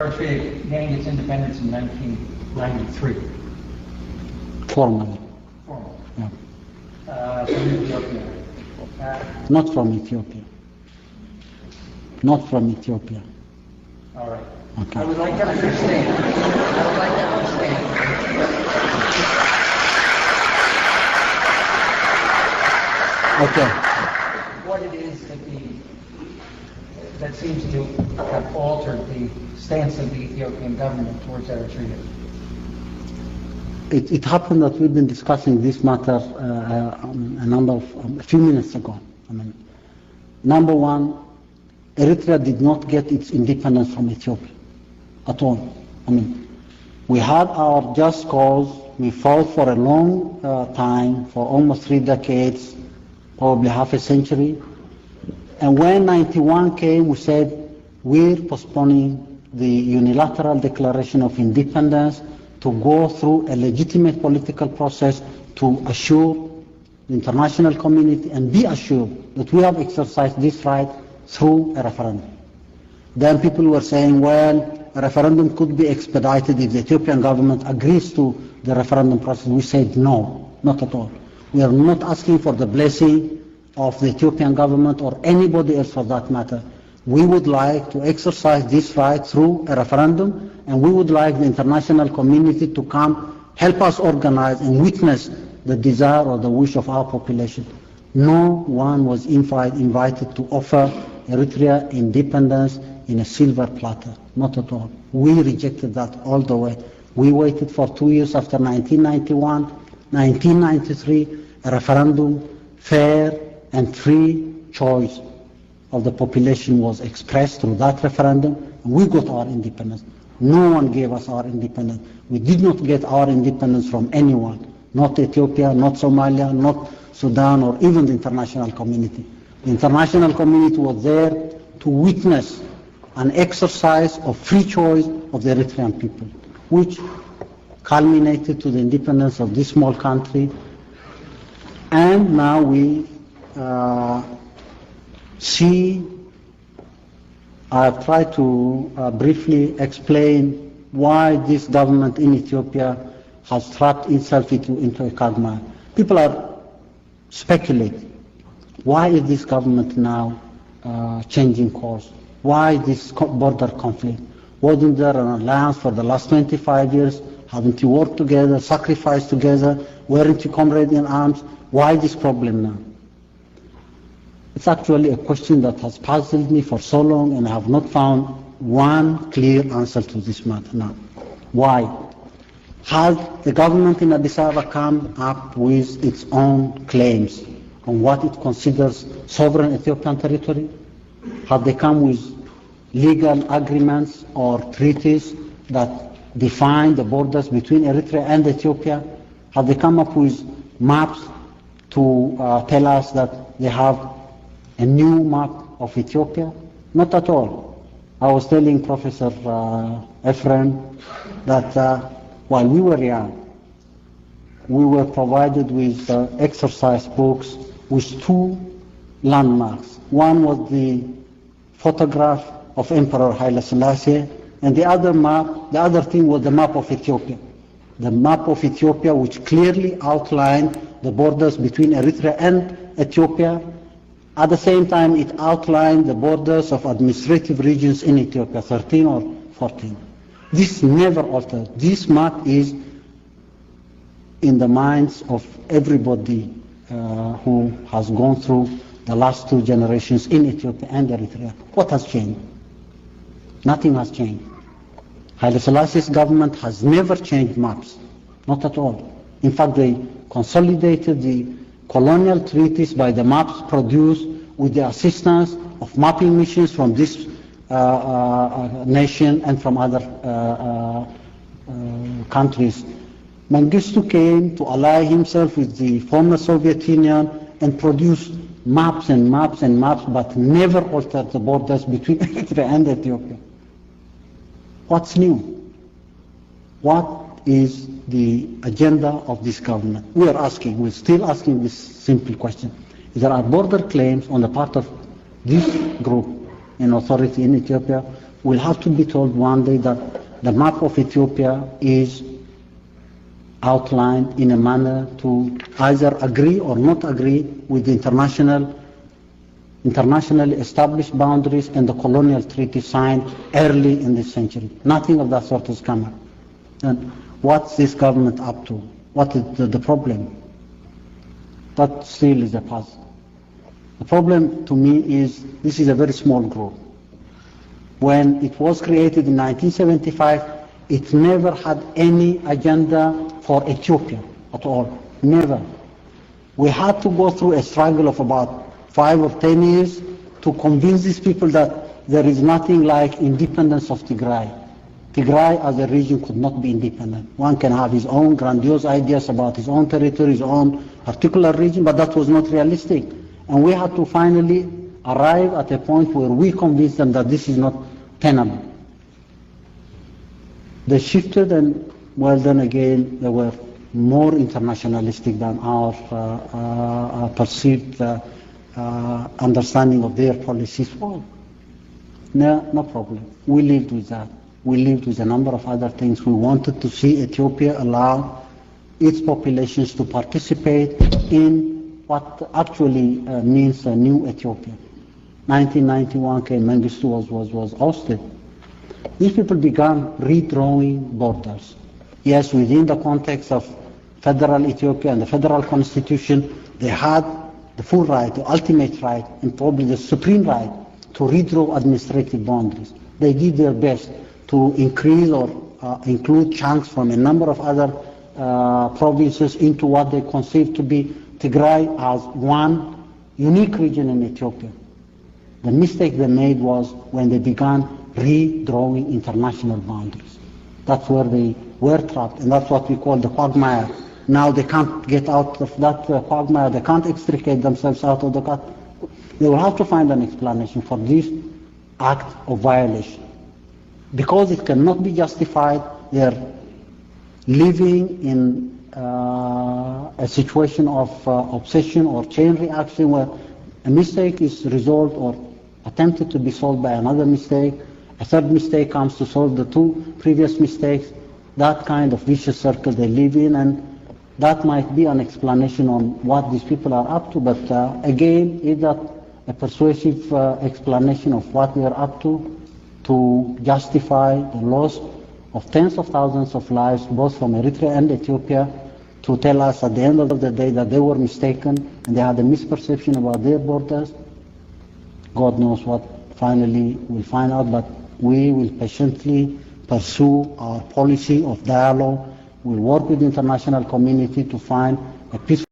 Eritrea gained its independence in 1993. Formally. Formally. Yeah. From Ethiopia. Not from Ethiopia. Not from Ethiopia. All right. Okay. I would like to understand. Okay. What it is that seems to have altered the stance of the Ethiopian government towards Eritrea. It happened that we've been discussing this matter a few minutes ago. Number one, Eritrea did not get its independence from Ethiopia at all. We had our just cause. We fought for a long time, for almost 3 decades, probably half a century. And when 91 came, we said, we're postponing the unilateral declaration of independence to go through a legitimate political process to assure the international community and be assured that we have exercised this right through a referendum. Then people were saying, well, a referendum could be expedited if the Ethiopian government agrees to the referendum process. We said no, not at all. We are not asking for the blessing of the Ethiopian government or anybody else for that matter. We would like to exercise this right through a referendum, and we would like the international community to come help us organize and witness the desire or the wish of our population. No one was invited to offer Eritrea independence in a silver platter, not at all. We rejected that all the way. We waited for 2 years after 1991, 1993, a referendum, fair and free choice of the population was expressed through that referendum, and we got our independence. No one gave us our independence. We did not get our independence from anyone, not Ethiopia, not Somalia, not Sudan, or even the international community. The international community was there to witness an exercise of free choice of the Eritrean people, which culminated to the independence of this small country. And now we see, I've tried to briefly explain why this government in Ethiopia has trapped itself into a quagmire. People are speculating. Why is this government now changing course? Why this border conflict? Wasn't there an alliance for the last 25 years? Haven't you worked together, sacrificed together? Weren't you comrades in arms? Why this problem now? It's actually a question that has puzzled me for so long, and I have not found one clear answer to this matter now. Why? Has the government in Addis Ababa come up with its own claims on what it considers sovereign Ethiopian territory? Have they come with legal agreements or treaties that define the borders between Eritrea and Ethiopia? Have they come up with maps to tell us that they have a new map of Ethiopia? Not at all. I was telling Professor Ephraim that while we were young, we were provided with exercise books with 2 landmarks. One was the photograph of Emperor Haile Selassie, and the other thing was the map of Ethiopia. The map of Ethiopia, which clearly outlined the borders between Eritrea and Ethiopia. At the same time, it outlined the borders of administrative regions in Ethiopia, 13 or 14. This never altered. This map is in the minds of everybody who has gone through the last 2 generations in Ethiopia and Eritrea. What has changed? Nothing has changed. Haile Selassie's government has never changed maps, not at all. In fact, they consolidated the colonial treaties by the maps produced with the assistance of mapping missions from this nation and from other countries. Mengistu came to ally himself with the former Soviet Union and produced maps and maps and maps, but never altered the borders between Eritrea and Ethiopia. What's new? What is the agenda of this government? We're still asking this simple question. There are border claims on the part of this group in authority in Ethiopia will have to be told one day that the map of Ethiopia is outlined in a manner to either agree or not agree with the internationally established boundaries and the colonial treaty signed early in this century. Nothing of that sort has come up. And what's this government up to? What is the problem? That still is a puzzle. The problem to me is this is a very small group. When it was created in 1975, it never had any agenda for Ethiopia at all. Never. We had to go through a struggle of about 5 or 10 years to convince these people that there is nothing like independence of Tigray. Tigray as a region could not be independent. One can have his own grandiose ideas about his own territory, his own particular region, but that was not realistic. And we had to finally arrive at a point where we convinced them that this is not tenable. They shifted, and well, then again, they were more internationalistic than our perceived understanding of their policies was. No problem. We lived with that. We lived with a number of other things. We wanted to see Ethiopia allow its populations to participate in what actually means a new Ethiopia. 1991 came, Mengistu was ousted. These people began redrawing borders. Yes, within the context of federal Ethiopia and the federal constitution, they had the full right, the ultimate right, and probably the supreme right to redraw administrative boundaries. They did their best to increase or include chunks from a number of other provinces into what they conceived to be Tigray as one unique region in Ethiopia. The mistake they made was when they began redrawing international boundaries. That's where they were trapped, and that's what we call the quagmire. Now they can't get out of that quagmire, they can't extricate themselves out of the cut. They will have to find an explanation for this act of violation. Because it cannot be justified, they are living in a situation of obsession or chain reaction where a mistake is resolved or attempted to be solved by another mistake. A third mistake comes to solve the 2 previous mistakes. That kind of vicious circle they live in, and that might be an explanation on what these people are up to. But again, is that a persuasive explanation of what they are up to justify the loss of tens of thousands of lives, both from Eritrea and Ethiopia, to tell us at the end of the day that they were mistaken and they had a misperception about their borders? God knows what finally we'll find out, but we will patiently pursue our policy of dialogue. We'll work with the international community to find a peaceful